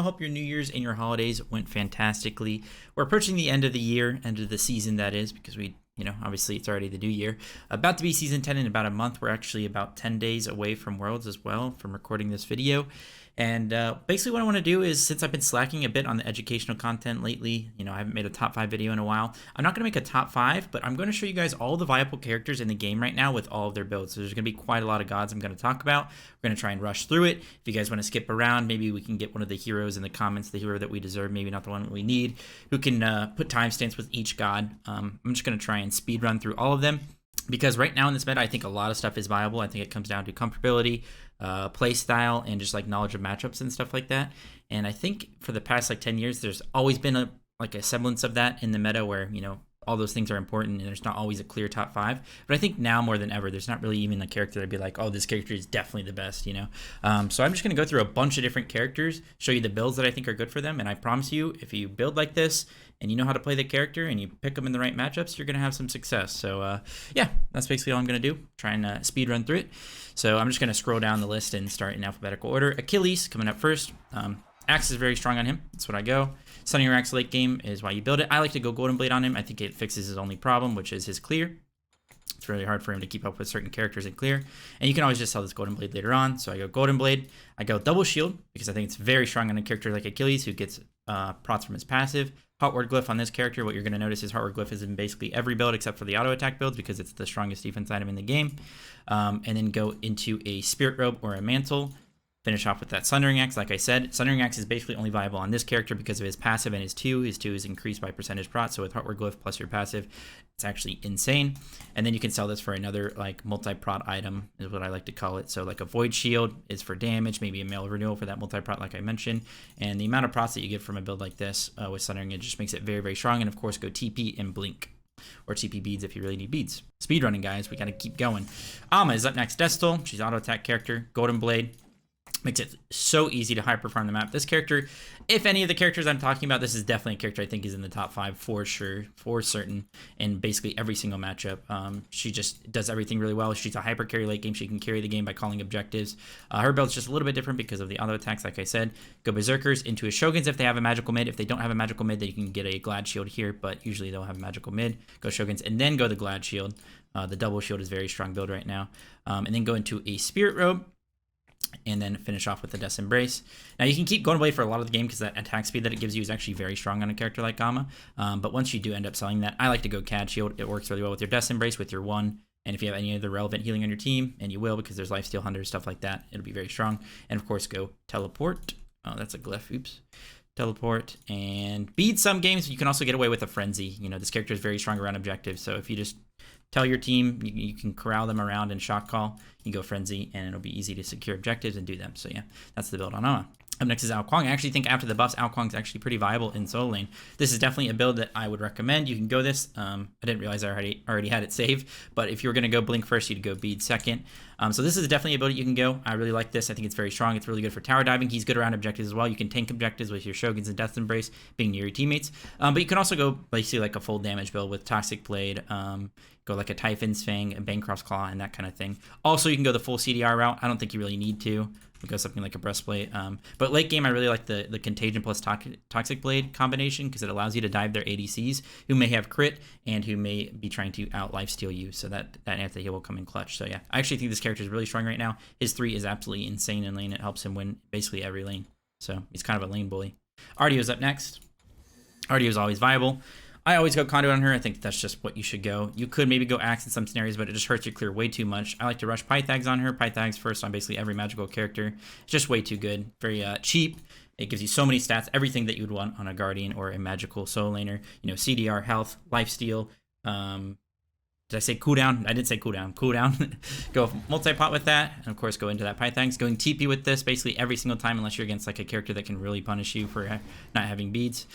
hope your New Year's and your holidays went fantastically. We're approaching the end of the year, end of the season that is, because obviously it's already the new year. About to be season 10 in about a month. We're actually about 10 days away from Worlds as well, from recording this video. And basically what I want to do is, since I've been slacking a bit on the educational content lately, I haven't made a top 5 video in a while. I'm not going to make a top 5, but I'm going to show you guys all the viable characters in the game right now with all of their builds. So there's going to be quite a lot of gods I'm going to talk about. We're going to try and rush through it. If you guys want to skip around, maybe we can get one of the heroes in the comments, the hero that we deserve, maybe not the one that we need, who can put timestamps with each god. I'm just going to try and speed run through all of them. Because right now in this meta, I think a lot of stuff is viable. I think it comes down to comfortability, play style, and just like knowledge of matchups and stuff like that. And I think for the past 10 years, there's always been a semblance of that in the meta where, all those things are important and there's not always a clear top 5. But I think now more than ever, there's not really even a character that'd be like, oh, this character is definitely the best, So I'm just going to go through a bunch of different characters, show you the builds that I think are good for them. And I promise you, if you build like this and you know how to play the character and you pick them in the right matchups, you're going to have some success. So yeah, that's basically all I'm going to do. Try and speed run through it. So I'm just going to scroll down the list and start in alphabetical order. Achilles coming up first. Axe is very strong on him. That's what I go. Sunning your axe late game is why you build it. I like to go Golden Blade on him. I think it fixes his only problem, which is his clear. It's really hard for him to keep up with certain characters in clear. And you can always just sell this Golden Blade later on. So I go Golden Blade. I go Double Shield because I think it's very strong on a character like Achilles who gets prots from his passive. Heartward Glyph on this character. What you're going to notice is Heartward Glyph is in basically every build except for the auto attack builds because it's the strongest defense item in the game. And then go into a Spirit Robe or a Mantle. Finish off with that Sundering Axe. Like I said, Sundering Axe is basically only viable on this character because of his passive and his 2. His 2 is increased by percentage prot, so with Heartward Glyph plus your passive, it's actually insane. And then you can sell this for another multi-prot item, is what I like to call it. So a Void Shield is for damage, maybe a Mail Renewal for that multi-prot like I mentioned. And the amount of prots that you get from a build like this with Sundering, it just makes it very, very strong. And of course, go TP and Blink. Or TP beads if you really need beads. Speedrunning, guys, we gotta keep going. Amma is up next. Destal, she's auto attack character. Golden Blade. Makes it so easy to hyper farm the map. This character, if any of the characters I'm talking about, this is definitely a character I think is in the top 5 for sure, for certain, in basically every single matchup. She just does everything really well. She's a hyper carry late game. She can carry the game by calling objectives. Her build's just a little bit different because of the auto attacks, like I said. Go Berserkers into his Shoguns if they have a magical mid. If they don't have a magical mid, then you can get a Glad Shield here, but usually they'll have a magical mid. Go Shoguns and then go the Glad Shield. The Double Shield is very strong build right now. And then go into a Spirit Robe. And then finish off with the Death's Embrace. Now, you can keep Golden Blade for a lot of the game because that attack speed that it gives you is actually very strong on a character like Gamma. But once you do end up selling that, I like to go Cad Shield. It works really well with your Death's Embrace, with your 1. And if you have any other relevant healing on your team, and you will because there's Lifesteal Hunter, stuff like that, it'll be very strong. And of course, go Teleport. Oh, that's a glyph. Oops. Teleport and bead some games. You can also get away with a Frenzy. This character is very strong around objectives. So if you just tell your team, you can corral them around and shock call. You go Frenzy, and it'll be easy to secure objectives and do them. So yeah, that's the build on Amma. Up next is Kuang. I actually think after the buffs, Kuang's actually pretty viable in solo lane. This is definitely a build that I would recommend. You can go this. I didn't realize I already had it saved, but if you were going to go Blink first, you'd go Bead second. So this is definitely a build that you can go. I really like this. I think it's very strong. It's really good for tower diving. He's good around objectives as well. You can tank objectives with your Shoguns and Death's Embrace being near your teammates. But you can also go basically like a full damage build with Toxic Blade, go like a Typhon's Fang, a Bancroft's Claw, and that kind of thing. Also, you can go the full CDR route. I don't think you really need to. Go something like a Breastplate. But late game, I really like the Contagion plus Toxic Blade combination because it allows you to dive their ADCs who may have crit and who may be trying to out lifesteal you. So that anti-heal will come in clutch. So yeah, I actually think this character is really strong right now. His 3 is absolutely insane in lane. It helps him win basically every lane. So he's kind of a lane bully. Artio's up next. Artio is always viable. I always go Conduit on her. I think that's just what you should go. You could maybe go Axe in some scenarios, but it just hurts your clear way too much. I like to rush Pythags on her. Pythags first on basically every magical character. It's just way too good. Very cheap. It gives you so many stats, everything that you would want on a Guardian or a magical solo laner. CDR, health, lifesteal. Did I say cooldown? I didn't say cooldown. Cooldown. Go multi-pot with that. And of course, go into that Pythags. Going TP with this basically every single time unless you're against like a character that can really punish you for not having beads.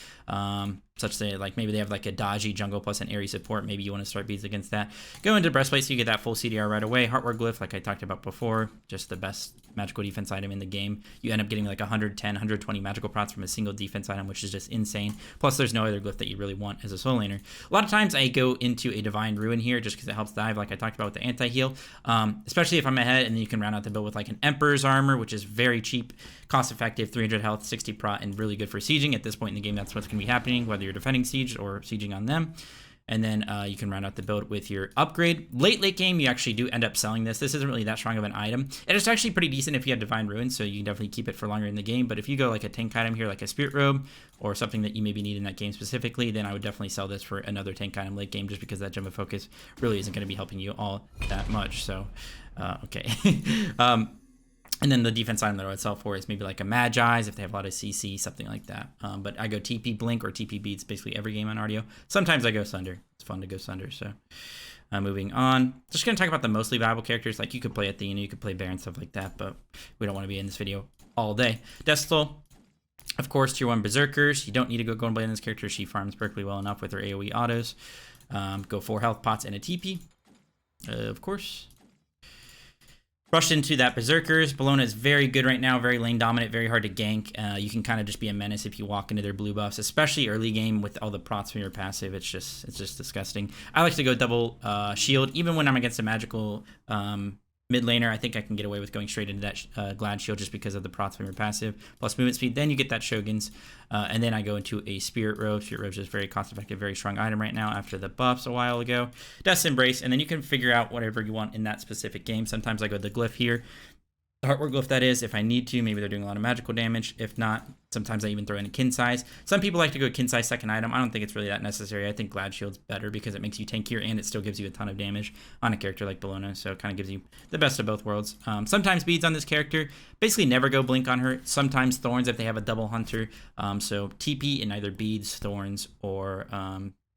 such that like maybe they have like a dodgy jungle plus an airy support. Maybe you want to start beads against that. Go into breastplate so you get that full CDR right away. Heartward Glyph, like I talked about before, just the best magical defense item in the game. You end up getting like 110, 120 magical procs from a single defense item, which is just insane. Plus there's no other glyph that you really want as a soul laner. A lot of times I go into a Divine Ruin here just because it helps dive, like I talked about with the anti-heal, especially if I'm ahead, and then you can round out the build with like an Emperor's Armor, which is very cheap, cost effective, 300 health, 60 prot, and really good for sieging. At this point in the game, that's what's going to be happening, whether you're defending siege or sieging on them. And then you can round out the build with your upgrade. Late game, you actually do end up selling this. This isn't really that strong of an item. And it's actually pretty decent if you have Divine Ruin, so you can definitely keep it for longer in the game. But if you go like a tank item here, like a Spirit Robe, or something that you maybe need in that game specifically, then I would definitely sell this for another tank item late game, just because that Gem of Focus really isn't going to be helping you all that much. So, okay. And then the defense item that I would sell for is maybe like a Magi's if they have a lot of CC, something like that. But I go TP Blink or TP Beats basically every game on Artio. Sometimes I go Sunder. It's fun to go Sunder. So moving on. Just going to talk about the mostly viable characters. Like you could play Athena, you could play Baron, stuff like that. But we don't want to be in this video all day. Destal, of course, tier 1 Berserkers. You don't need to go and play in this character. She farms perfectly well enough with her AoE autos. Go 4 health pots and a TP. Of course. Rush into that Berserkers. Bellona is very good right now, very lane dominant, very hard to gank. You can kind of just be a menace if you walk into their blue buffs, especially early game with all the prots from your passive. It's just disgusting. I like to go double shield, even when I'm against a magical mid laner. I think I can get away with going straight into that Glad Shield just because of the prots from your passive, plus movement speed. Then you get that Shogun's, and then I go into a Spirit Robe. Spirit Robe is just very cost effective, very strong item right now after the buffs a while ago. Death's Embrace, and then you can figure out whatever you want in that specific game. Sometimes I go the Glyph here. The Heartward Glyph, that is, if I need to. Maybe they're doing a lot of magical damage. If not, sometimes I even throw in a Kin Size. Some people like to go Kin Size second item. I don't think it's really that necessary. I think Glad Shield's better because it makes you tankier and it still gives you a ton of damage on a character like Bellona. So it kind of gives you the best of both worlds. Sometimes beads on this character. Basically never go blink on her. Sometimes thorns if they have a double hunter. So TP in either beads, thorns, or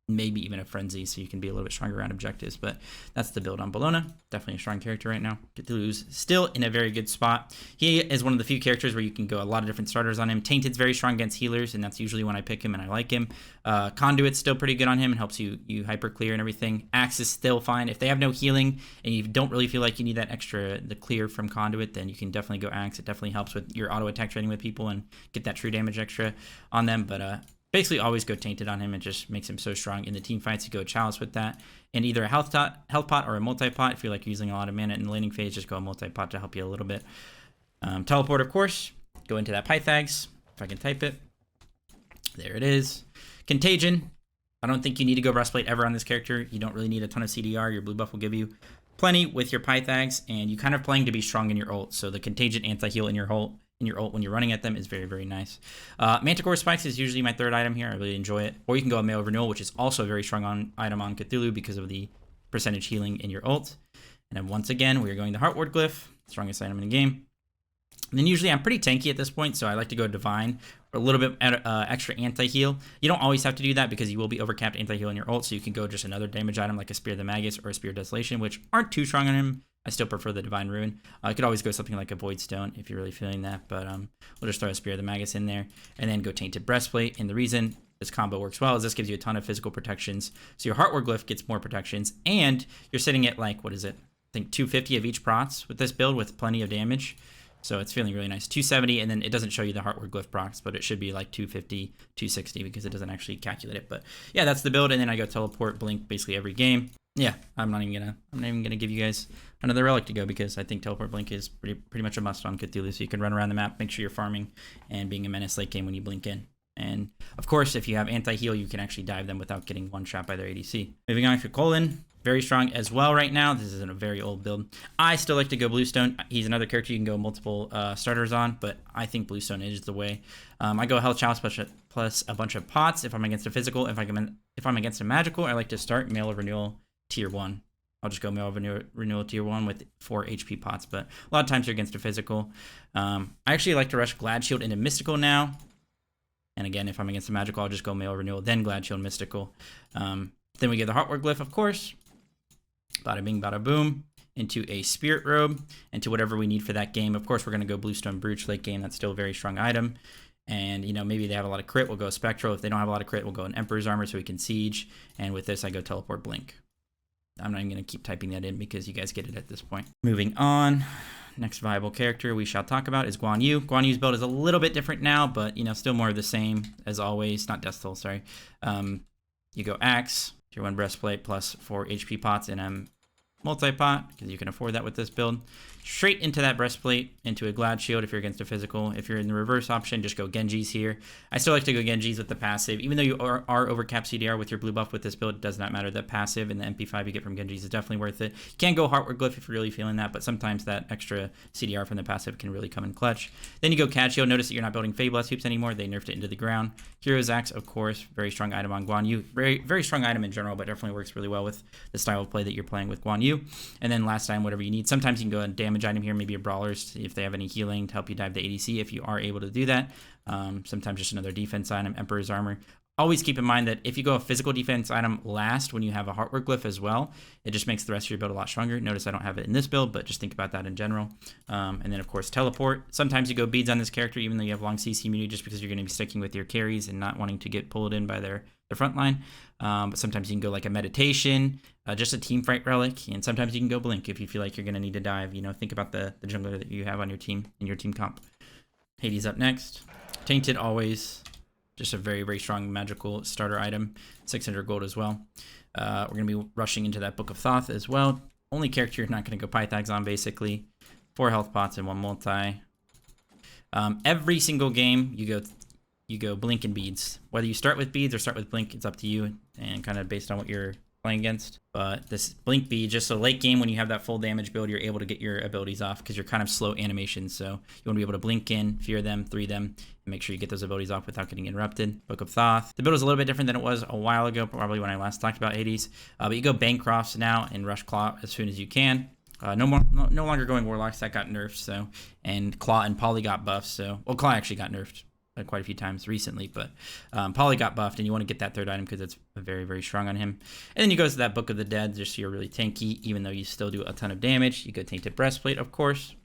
maybe even a frenzy, so you can be a little bit stronger around objectives. But that's the build on Bellona. Definitely a strong character right now. Cthulhu's still in a very good spot. He is one of the few characters where you can go a lot of different starters on him. Tainted's very strong against healers, and that's usually when I pick him and I like him. Conduit's still pretty good on him and helps you hyper clear and everything. Axe is still fine. If they have no healing and you don't really feel like you need that the clear from Conduit, then you can definitely go Axe. It definitely helps with your auto attack trading with people and get that true damage extra on them. But basically always go Tainted on him. It just makes him so strong in the team fights. You go Chalice with that, and either a health pot or a multi-pot. If you're like using a lot of mana in the laning phase, just go a multi-pot to help you a little bit. Teleport, of course. Go into that Pythags, if I can type it. There it is. Contagion. I don't think you need to go Breastplate ever on this character. You don't really need a ton of CDR. Your blue buff will give you plenty with your Pythags, and you kind of playing to be strong in your ult. So the Contagion anti-heal in your ult when you're running at them is very, very nice. Manticore Spikes is usually my third item here. I really enjoy it. Or you can go a Mail Renewal, which is also a very strong item on Cthulhu because of the percentage healing in your ult. And then once again, we are going to Heartward Glyph, strongest item in the game. And then usually I'm pretty tanky at this point, so I like to go Divine for a little bit extra anti-heal. You don't always have to do that because you will be overcapped anti-heal in your ult, so you can go just another damage item like a Spear of the Magus or a Spear of Desolation, which aren't too strong on him. I still prefer the Divine Ruin. I could always go something like a Void Stone if you're really feeling that, but we'll just throw a Spear of the Magus in there and then go Tainted Breastplate. And the reason this combo works well is this gives you a ton of physical protections. So your Heartward Glyph gets more protections, and you're sitting at like, what is it? I think 250 of each procs with this build with plenty of damage. So it's feeling really nice. 270, and then it doesn't show you the Heartward Glyph procs, but it should be like 250, 260 because it doesn't actually calculate it. But yeah, that's the build, and then I go Teleport, Blink basically every game. Yeah, I'm not even gonna give you guys another relic to go because I think Teleport Blink is pretty much a must on Cthulhu. So you can run around the map, make sure you're farming and being a menace late game when you blink in. And of course, if you have anti-heal, you can actually dive them without getting one shot by their ADC. Moving on to Chulainn, very strong as well right now. This isn't a very old build. I still like to go Bluestone. He's another character you can go multiple starters on, but I think Bluestone is the way. I go Health Chalice plus a bunch of pots if I'm against a physical. If I'm against a magical, I like to start Mail of Renewal tier 1. I'll just go Mail of Renewal tier 1 with 4 HP pots, but a lot of times you're against a physical. I actually like to rush Glad Shield into Mystical now. And again, if I'm against a magical, I'll just go Mail Renewal, then Glad Shield Mystical. Then we get the Heartward Glyph, of course. Bada bing, bada boom. Into a Spirit Robe, into whatever we need for that game. Of course, we're going to go Bluestone Brooch late game. That's still a very strong item. And, you know, maybe they have a lot of crit, we'll go Spectral. If they don't have a lot of crit, we'll go an Emperor's Armor so we can Siege. And with this, I go Teleport Blink. I'm not even going to keep typing that in because you guys get it at this point. Moving on, next viable character we shall talk about is Guan Yu. Guan Yu's build is a little bit different now, but, you know, still more of the same as always. Not Death Toll, sorry. You go Axe, Tier 1 Breastplate, plus 4 HP pots and multi-pot, because you can afford that with this build. Straight into that breastplate, into a Glad Shield if you're against a physical. If you're in the reverse option, just go Genjis here. I still like to go Genjis with the passive. Even though you are over cap CDR with your blue buff with this build, it does not matter. The passive and the MP5 you get from Genjis is definitely worth it. You can go Heartward Glyph if you're really feeling that, but sometimes that extra CDR from the passive can really come in clutch. Then you go Cad Shield. Notice that you're not building Feyblast hoops anymore. They nerfed it into the ground. Hero's Axe, of course, very strong item on Guan Yu. Very, very strong item in general, but definitely works really well with the style of play that you're playing with Guan Yu. And then last time, whatever you need. Sometimes you can go a damage item here, maybe a Brawlers if they have any healing to help you dive the ADC if you are able to do that. Sometimes just another defense item, Emperor's Armor. Always keep in mind that if you go a physical defense item last when you have a Heartwork Glyph as well, it just makes the rest of your build a lot stronger. Notice I don't have it in this build, but just think about that in general. And then, of course, Teleport. Sometimes you go Beads on this character, even though you have long CC immunity, just because you're going to be sticking with your carries and not wanting to get pulled in by their front line. But sometimes you can go like a Meditation, just a Team Fight Relic, and sometimes you can go Blink if you feel like you're going to need to dive. You know, think about the jungler that you have on your team in your team comp. Hades up next. Tainted always. Just a very, very strong magical starter item. 600 gold as well. We're going to be rushing into that Book of Thoth as well. Only character you're not going to go Pythags on, basically. 4 health pots and 1 multi. Every single game, you go Blink and Beads. Whether you start with Beads or start with Blink, it's up to you and kind of based on what you're playing against. But this Blink Bead, just a late game when you have that full damage build, you're able to get your abilities off because you're kind of slow animations. So you want to be able to blink in, fear them, 3 them, and make sure you get those abilities off without getting interrupted. Book of Thoth. The build is a little bit different than it was a while ago, probably when I last talked about Hades. But you go Bancrofts now and rush Claw as soon as you can. No longer going Warlocks, that got nerfed. So, and Claw and Poly got buffed. So, well, Claw actually got nerfed quite a few times recently, but Poly got buffed, and you want to get that 3rd item because it's very, very strong on him. And then you go to that Book of the Dead, just so you're really tanky, even though you still do a ton of damage. You go Tainted Breastplate, of course.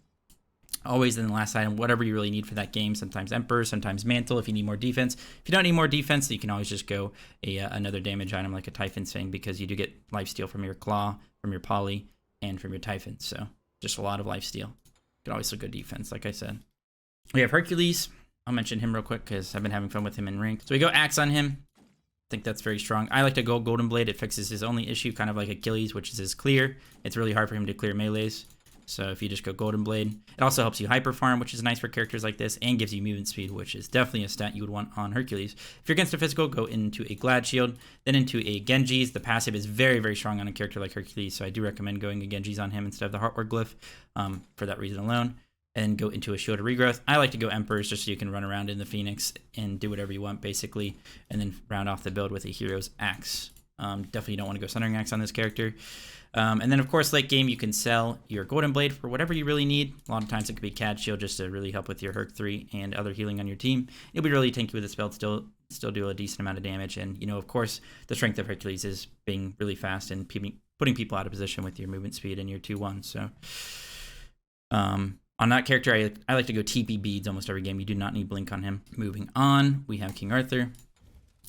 Always in the last item, whatever you really need for that game. Sometimes Emperor, sometimes Mantle if you need more defense. If you don't need more defense, you can always just go another damage item like a Typhon Fang because you do get lifesteal from your Claw, from your Poly, and from your Typhon. So just a lot of lifesteal. You can always still go defense, like I said. We have Hercules. I'll mention him real quick because I've been having fun with him in rank. So we go Axe on him. I think that's very strong. I like to go Golden Blade. It fixes his only issue, kind of like Achilles, which is his clear. It's really hard for him to clear melees. So if you just go Golden Blade, it also helps you hyper farm, which is nice for characters like this, and gives you movement speed, which is definitely a stat you would want on Hercules. If you're against a physical, go into a Glad Shield, then into a Genjis. The passive is very, very strong on a character like Hercules, so I do recommend going a Genjis on him instead of the Heartward Glyph for that reason alone. And go into a Shield of Regrowth. I like to go Emperors just so you can run around in the Phoenix and do whatever you want, basically, and then round off the build with a Hero's Axe. Definitely don't want to go Sundering Axe on this character. And then, of course, late game, you can sell your Golden Blade for whatever you really need. A lot of times it could be Cad Shield just to really help with your Herc 3 and other healing on your team. You'll be really tanky with the spell, still do a decent amount of damage. And, you know, of course, the strength of Hercules is being really fast and putting people out of position with your movement speed and your 2-1. So, on that character, I like to go TP Beads almost every game. You do not need Blink on him. Moving on, we have King Arthur.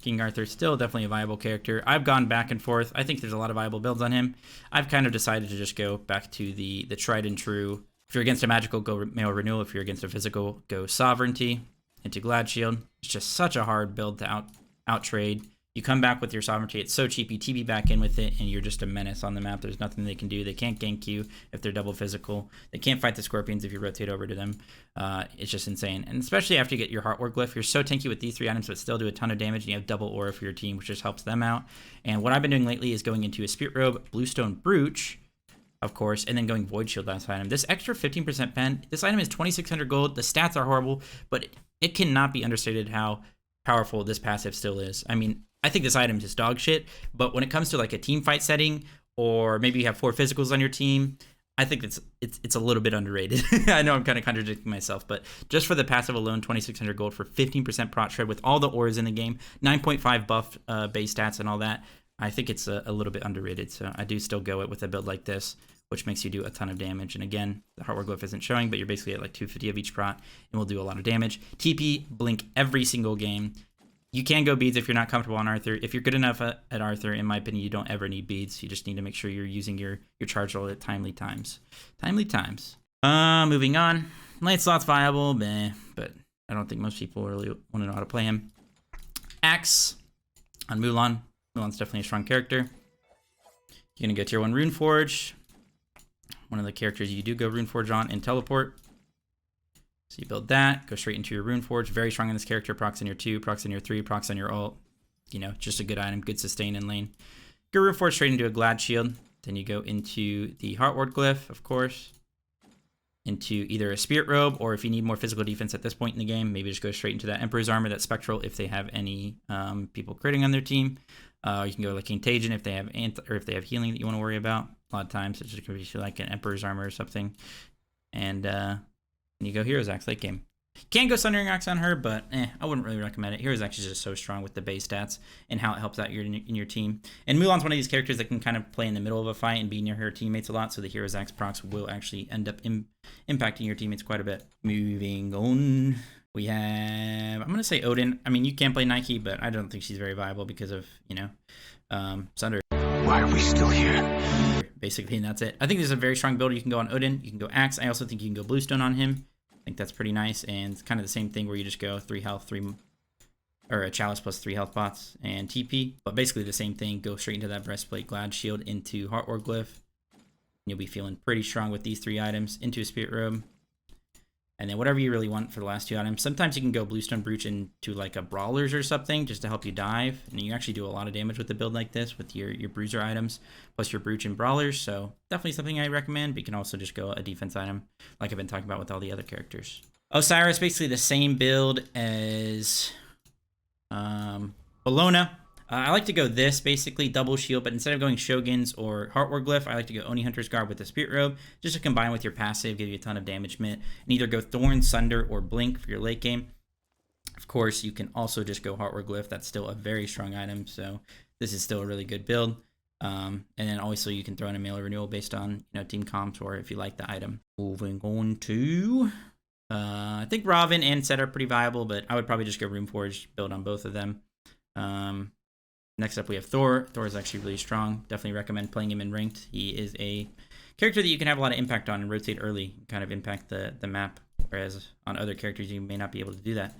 King Arthur, still definitely a viable character. I've gone back and forth. I think there's a lot of viable builds on him. I've kind of decided to just go back to the tried and true. If you're against a magical, go Mail Renewal. If you're against a physical, go Sovereignty into Glad Shield. It's just such a hard build to out trade. You come back with your Sovereignty. It's so cheap. You TP back in with it, and you're just a menace on the map. There's nothing they can do. They can't gank you if they're double physical. They can't fight the Scorpions if you rotate over to them. It's just insane. And especially after you get your Heartward Glyph, you're so tanky with these 3 items, but still do a ton of damage, and you have double aura for your team, which just helps them out. And what I've been doing lately is going into a Spirit Robe, Bluestone Brooch, of course, and then going Void Shield last item. This extra 15% pen, this item is 2,600 gold. The stats are horrible, but it cannot be understated how powerful this passive still is. I mean, I think this item is dog shit, but when it comes to like a team fight setting, or maybe you have 4 physicals on your team, I think it's a little bit underrated. I know I'm kind of contradicting myself, but just for the passive alone, 2,600 gold for 15% prot shred with all the auras in the game, 9.5 buff base stats and all that, I think it's a little bit underrated. So I do still go it with a build like this which makes you do a ton of damage. And again, the Heartward Glyph isn't showing, but you're basically at like 250 of each prot and will do a lot of damage. TP, blink every single game. You can go beads if you're not comfortable on Arthur. If you're good enough at Arthur, in my opinion, you don't ever need beads. You just need to make sure you're using your charge roll at timely times. Moving on. Lancelot's viable, but I don't think most people really want to know how to play him. Axe on Mulan. Mulan's definitely a strong character. You're going to go tier 1 Runeforge. One of the characters you do go Runeforge on, and Teleport. So you build that, go straight into your Runeforge. Very strong in this character. Procs on your 2, procs on your 3, procs on your ult. You know, just a good item, good sustain in lane. Go Runeforge straight into a Glad Shield. Then you go into the Heartward Glyph, of course. Into either a Spirit Robe, or if you need more physical defense at this point in the game, maybe just go straight into that Emperor's Armor, that Spectral, if they have any people critting on their team. You can go like Contagion if they have or if they have healing that you want to worry about. A lot of times it's just going to be like an Emperor's Armor or something. And you go Hero's Axe late game. Can go Sundering Axe on her, but I wouldn't really recommend it. Hero's Axe is just so strong with the base stats and how it helps out in your team. And Mulan's one of these characters that can kind of play in the middle of a fight and be near her teammates a lot, so the Hero's Axe procs will actually end up impacting your teammates quite a bit. Moving on, we have, I'm going to say Odin. I mean, you can play Nike, but I don't think she's very viable because of, you know, Sunder. Why are we still here? Basically, and that's it. I think there's a very strong build. You can go on Odin. You can go Axe. I also think you can go Bluestone on him. I think that's pretty nice, and it's kind of the same thing where you just go 3 health, 3, or a Chalice plus 3 health pots and TP, but basically the same thing. Go straight into that Breastplate, Glad Shield, into Heartward Glyph. You'll be feeling pretty strong with these 3 items, into a Spirit Robe, and then whatever you really want for the last 2 items. Sometimes you can go Bluestone Brooch into like a Brawlers or something just to help you dive, and you actually do a lot of damage with a build like this with your Bruiser items plus your Brooch and Brawlers, so definitely something I recommend, but you can also just go a defense item like I've been talking about with all the other characters. Osiris, basically the same build as Bellona. I like to go this, basically double shield, but instead of going Shogun's or Heartward Glyph, I like to go Oni Hunter's Garb with the Spirit Robe, just to combine with your passive, give you a ton of damage mitt, and either go Thorn, Sunder, or Blink for your late game. Of course, you can also just go Heartward Glyph. That's still a very strong item, so this is still a really good build. And then also you can throw in a Melee Renewal based on, you know, team comps or if you like the item. Moving on to, I think Robin and Set are pretty viable, but I would probably just go Runeforge, build on both of them. Next up we have Thor. Thor is actually really strong. Definitely recommend playing him in ranked. He is a character that you can have a lot of impact on and rotate early, kind of impact the map, whereas on other characters you may not be able to do that.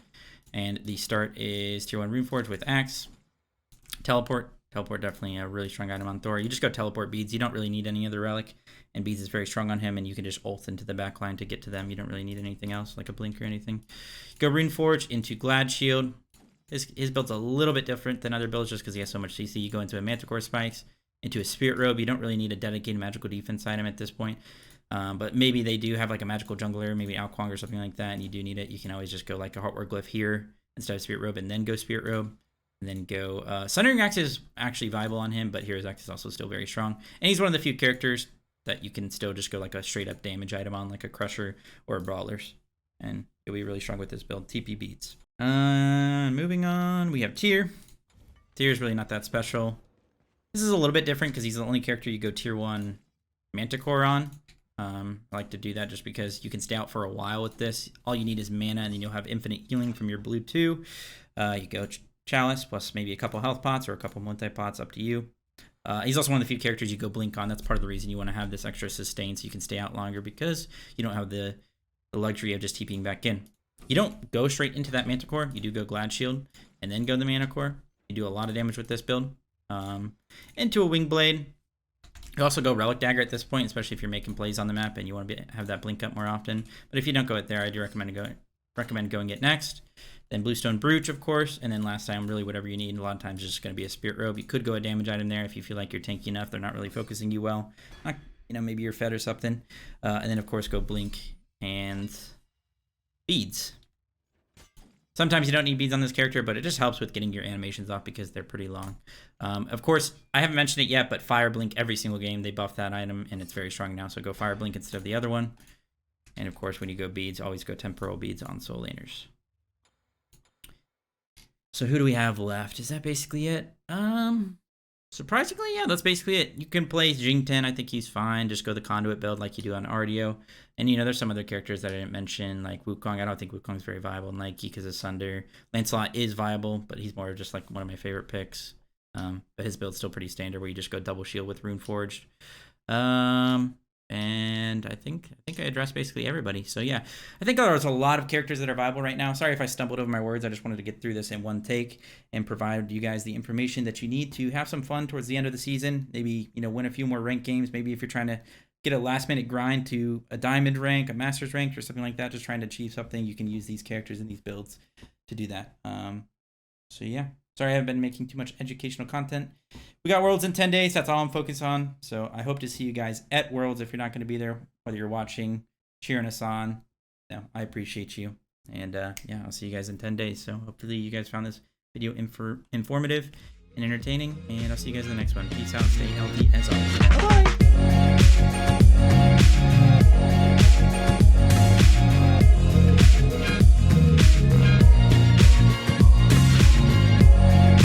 And the start is tier 1 Runeforge with Axe. Teleport. Teleport, definitely a really strong item on Thor. You just go Teleport Beads. You don't really need any other relic. And Beads is very strong on him, and you can just ult into the back line to get to them. You don't really need anything else, like a Blink or anything. Go Runeforge into Glad Shield. His build's a little bit different than other builds just because he has so much CC. You go into a Manticore Spikes, into a Spirit Robe. You don't really need a dedicated magical defense item at this point. But maybe they do have like a magical jungler, maybe Kuang or something like that, and you do need it. You can always just go like a Heartward Glyph here instead of Spirit Robe, and then go Spirit Robe. And then go Sundering Axe is actually viable on him, but Hero's Axe is also still very strong. And he's one of the few characters that you can still just go like a straight up damage item on, like a Crusher or a Brawlers. And you'll be really strong with this build. TP Beats. Moving on, we have Tyr. Tyr is really not that special. This is a little bit different because he's the only character you go tier 1 Manticore on. I like to do that just because you can stay out for a while with this. All you need is mana, and then you'll have infinite healing from your blue 2. You go Chalice plus maybe a couple health pots or a couple multi-pots, up to you. He's also one of the few characters you go Blink on. That's part of the reason you want to have this extra sustain so you can stay out longer, because you don't have the luxury of just TPing back in. You don't go straight into that Manticore. You do go Glad Shield and then go the Manticore. You do a lot of damage with this build. Into a Wing Blade. You also go Relic Dagger at this point, especially if you're making plays on the map and you want to have that blink up more often. But if you don't go it there, I do recommend going it next. Then Bluestone Brooch, of course, and then last time, really whatever you need. A lot of times it's just going to be a Spirit Robe. You could go a damage item there if you feel like you're tanky enough. They're not really focusing you well. Not, you know, maybe you're fed or something. And then, of course, go Blink and Beads. Sometimes you don't need beads on this character, but it just helps with getting your animations off because they're pretty long. Of course, I haven't mentioned it yet, but Fire Blink every single game. They buff that item, and it's very strong now, so go Fire Blink instead of the other one. And, of course, when you go beads, always go Temporal Beads on Soul Laners. So who do we have left? Is that basically it? Surprisingly, yeah, that's basically it. You can play Jingten. I think he's fine. Just go the conduit build like you do on Artio. And, there's some other characters that I didn't mention, like Wukong. I don't think Wukong's very viable in Nike because of Sunder. Lancelot is viable, but he's more just like one of my favorite picks. But his build's still pretty standard where you just go double shield with Rune Forged. And I think I addressed basically everybody. So yeah, I think there's a lot of characters that are viable right now. Sorry if I stumbled over my words. I just wanted to get through this in one take and provide you guys the information that you need to have some fun towards the end of the season. Maybe, win a few more ranked games. Maybe if you're trying to get a last minute grind to a diamond rank, a master's rank, or something like that, just trying to achieve something, you can use these characters and these builds to do that. So yeah. Sorry, I haven't been making too much educational content. We got Worlds in 10 days. That's all I'm focused on. So I hope to see you guys at Worlds if you're not going to be there, whether you're watching, cheering us on. I appreciate you. And yeah, I'll see you guys in 10 days. So hopefully you guys found this video informative and entertaining. And I'll see you guys in the next one. Peace out. Stay healthy as always. Bye-bye.